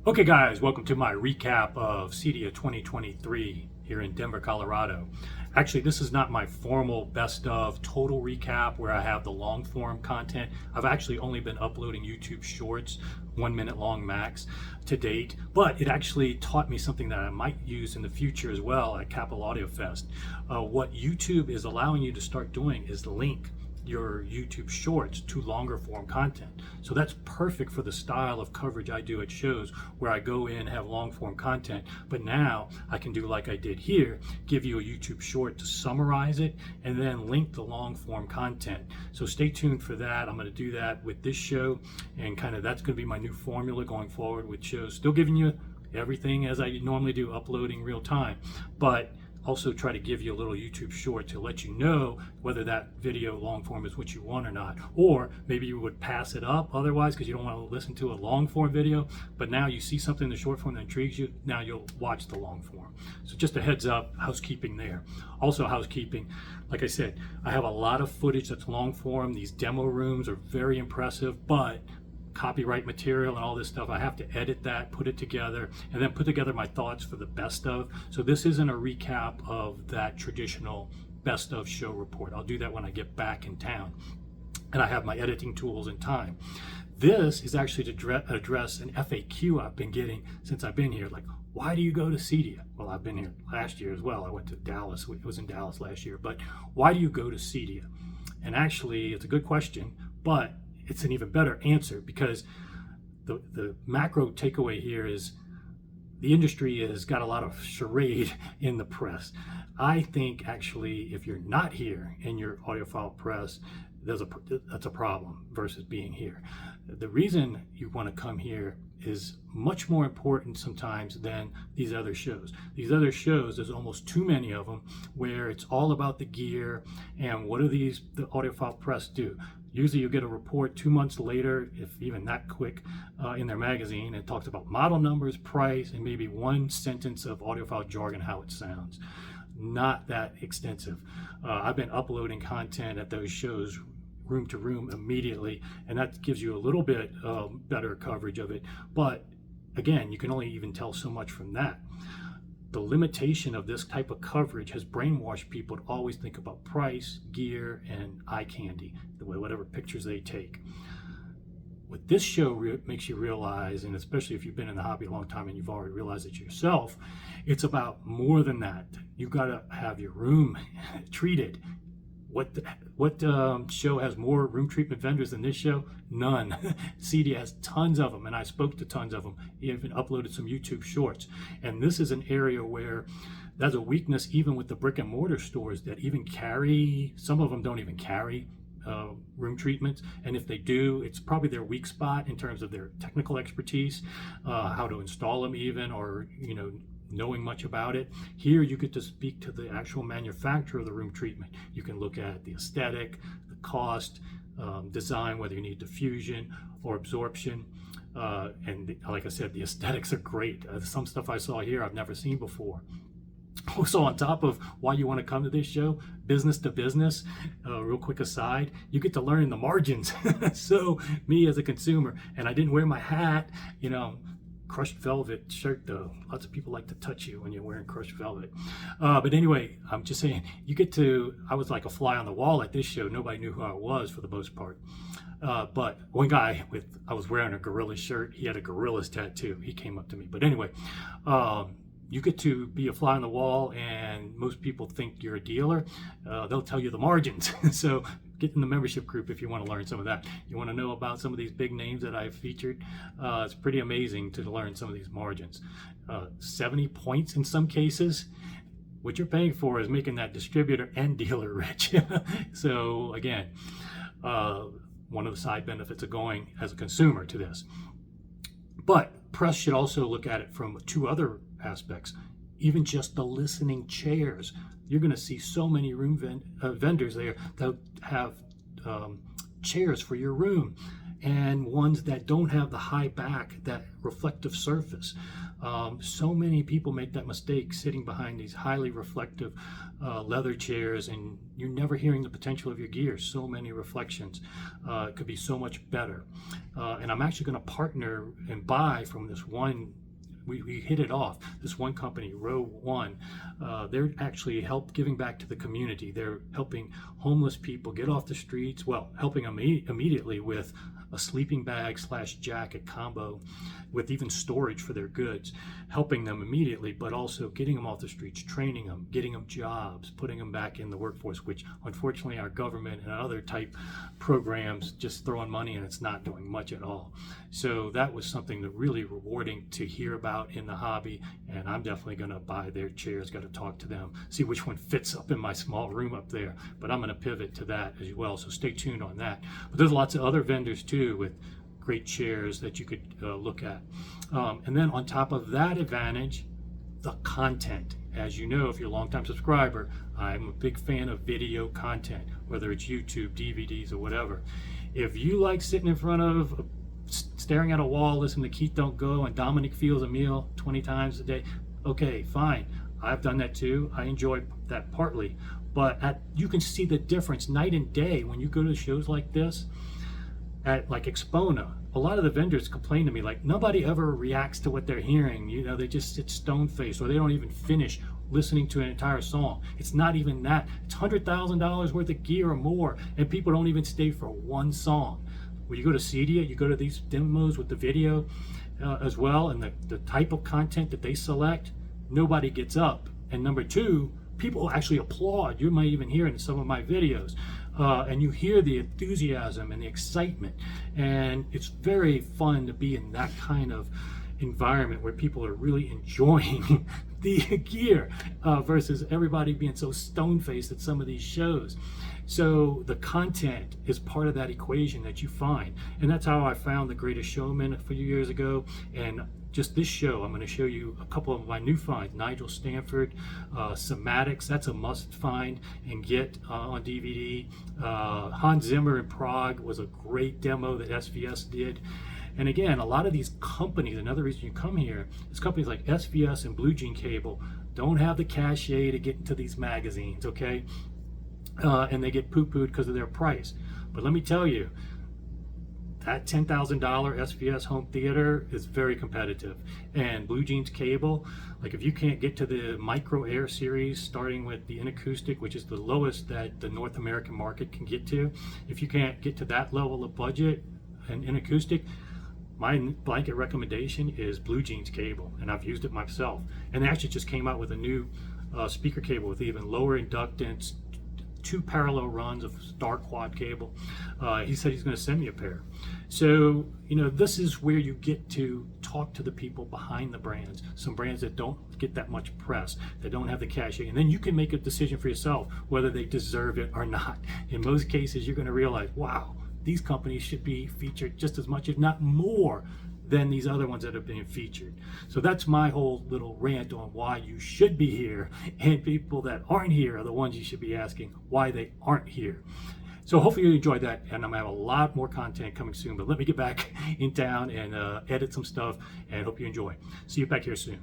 Okay guys, welcome to my recap of CEDIA 2023 here in Denver, Colorado. Actually, this is not my formal best of total recap where I have the long form content. I've actually only been uploading YouTube shorts, 1 minute long max to date, but it actually taught me something that I might use in the future as well at Capital Audio Fest. What YouTube is allowing you to start doing is link your YouTube shorts to longer form content. So that's perfect for the style of coverage I do at shows where I go in, have long form content, but now I can do like I did here, give you a YouTube short to summarize it and then link the long form content. So stay tuned for that. I'm going to do that with this show, and kind of that's going to be my new formula going forward with shows. Still giving you everything as I normally do, uploading real time, but also try to give you a little YouTube short to let you know whether that video long form is what you want or not. Or maybe you would pass it up otherwise because you don't want to listen to a long form video, but now you see something in the short form that intrigues you, now you'll watch the long form. So just a heads up, housekeeping there. Also housekeeping, like I said, I have a lot of footage that's long form. These demo rooms are very impressive, but copyright material and all this stuff, I have to edit that, put it together, and then put together my thoughts for the best of. So this isn't a recap of that traditional best of show report. I'll do that when I get back in town and I have my editing tools and time. This is actually to address an FAQ I've been getting since I've been here. Like, why do you go to CEDIA? Well, I've been here last year as well. I went to Dallas. It was in Dallas last year. But why do you go to CEDIA? And actually, it's a good question, but it's an even better answer, because the macro takeaway here is the industry has got a lot of charade in the press. I think actually if you're not here in your audiophile press, that's a problem versus being here. The reason you want to come here is much more important sometimes than these other shows. These other shows, there's almost too many of them where it's all about the gear and what do the audiophile press do. Usually you get a report 2 months later, if even that quick, in their magazine. It talks about model numbers, price, and maybe one sentence of audiophile jargon, how it sounds. Not that extensive. I've been uploading content at those shows room to room immediately, and that gives you a little bit better coverage of it. But again, you can only even tell so much from that. The limitation of this type of coverage has brainwashed people to always think about price, gear, and eye candy, whatever pictures they take. What this show makes you realize, and especially if you've been in the hobby a long time and you've already realized it yourself, it's about more than that. You've got to have your room treated. What show has more room treatment vendors than this show? None. CEDIA has tons of them, and I spoke to tons of them, even uploaded some YouTube shorts. And this is an area where that's a weakness even with the brick and mortar stores that even carry, some of them don't even carry room treatments, and if they do, it's probably their weak spot in terms of their technical expertise, how to install them even, or knowing much about it. Here you get to speak to the actual manufacturer of the room treatment. You can look at the aesthetic, the cost, design, whether you need diffusion or absorption. And like I said, the aesthetics are great. Some stuff I saw here I've never seen before. Also, on top of why you want to come to this show, business to business, real quick aside, you get to learn the margins. So me as a consumer, and I didn't wear my hat, crushed velvet shirt though. Lots of people like to touch you when you're wearing crushed velvet. But anyway, I'm just saying, I was like a fly on the wall at this show. Nobody knew who I was for the most part. But one guy I was wearing a gorilla shirt. He had a gorilla's tattoo. He came up to me. But anyway, you get to be a fly on the wall, and most people think you're a dealer. They'll tell you the margins. So get in the membership group if you want to learn some of that. You want to know about some of these big names that I've featured. It's pretty amazing to learn some of these margins. 70 points in some cases. What you're paying for is making that distributor and dealer rich. So again, one of the side benefits of going as a consumer to this. But press should also look at it from two other aspects. Even just the listening chairs. You're going to see so many room vendors there that have chairs for your room. and ones that don't have the high back, that reflective surface. So many people make that mistake sitting behind these highly reflective leather chairs, and you're never hearing the potential of your gear. So many reflections. It could be so much better. And I'm actually going to partner and buy from this one. We hit it off. This one company, Row One, they're actually giving back to the community. They're helping homeless people get off the streets. Well, helping them immediately with a sleeping bag / jacket combo with even storage for their goods, helping them immediately, but also getting them off the streets, training them, getting them jobs, putting them back in the workforce, which unfortunately our government and other type programs just throwing money and it's not doing much at all. So that was something that really rewarding to hear about in the hobby, and I'm definitely going to buy their chairs. Got to talk to them, see which one fits up in my small room up there, but I'm going to pivot to that as well, so stay tuned on that. But there's lots of other vendors too with great chairs that you could look at. And then on top of that advantage, the content. As you know, if you're a longtime subscriber, I'm a big fan of video content, whether it's YouTube, DVDs, or whatever. If you like sitting in front of, staring at a wall, listening to Keith Don't Go and Dominic Fields a Meal 20 times a day, okay, fine. I've done that too. I enjoy that partly. But you can see the difference night and day when you go to shows like this. At like Expona, a lot of the vendors complain to me like nobody ever reacts to what they're hearing. You know, they just sit stone-faced, or they don't even finish listening to an entire song. It's not even that. It's $100,000 worth of gear or more, and people don't even stay for one song. When you go to CEDIA, you go to these demos with the video as well, and the type of content that they select, nobody gets up. And number two, people actually applaud. You might even hear it in some of my videos. And you hear the enthusiasm and the excitement, and it's very fun to be in that kind of environment where people are really enjoying the gear versus everybody being so stone-faced at some of these shows. So the content is part of that equation that you find, and that's how I found The Greatest Showman a few years ago. And just this show, I'm going to show you a couple of my new finds. Nigel Stanford, Somatics, that's a must find and get on DVD. Hans Zimmer in Prague was a great demo that SVS did. And again, a lot of these companies, another reason you come here is companies like SVS and Blue Jean Cable don't have the cachet to get into these magazines, okay? And they get poo-pooed because of their price. But let me tell you, that $10,000 SVS home theater is very competitive. And Blue Jeans Cable, like if you can't get to the Micro Air series, starting with the inacoustic, which is the lowest that the North American market can get to, if you can't get to that level of budget and inacoustic, my blanket recommendation is Blue Jeans Cable, and I've used it myself. And they actually just came out with a new speaker cable with even lower inductance, 2 parallel runs of star quad cable. He said he's going to send me a pair. So, you know, this is where you get to talk to the people behind the brands, some brands that don't get that much press, that don't have the cachet, and then you can make a decision for yourself whether they deserve it or not. In most cases, you're going to realize, wow, these companies should be featured just as much, if not more, than these other ones that have been featured. So that's my whole little rant on why you should be here, and people that aren't here are the ones you should be asking why they aren't here. So hopefully you enjoyed that, and I'm gonna have a lot more content coming soon, but let me get back in town and edit some stuff, and hope you enjoy. See you back here soon.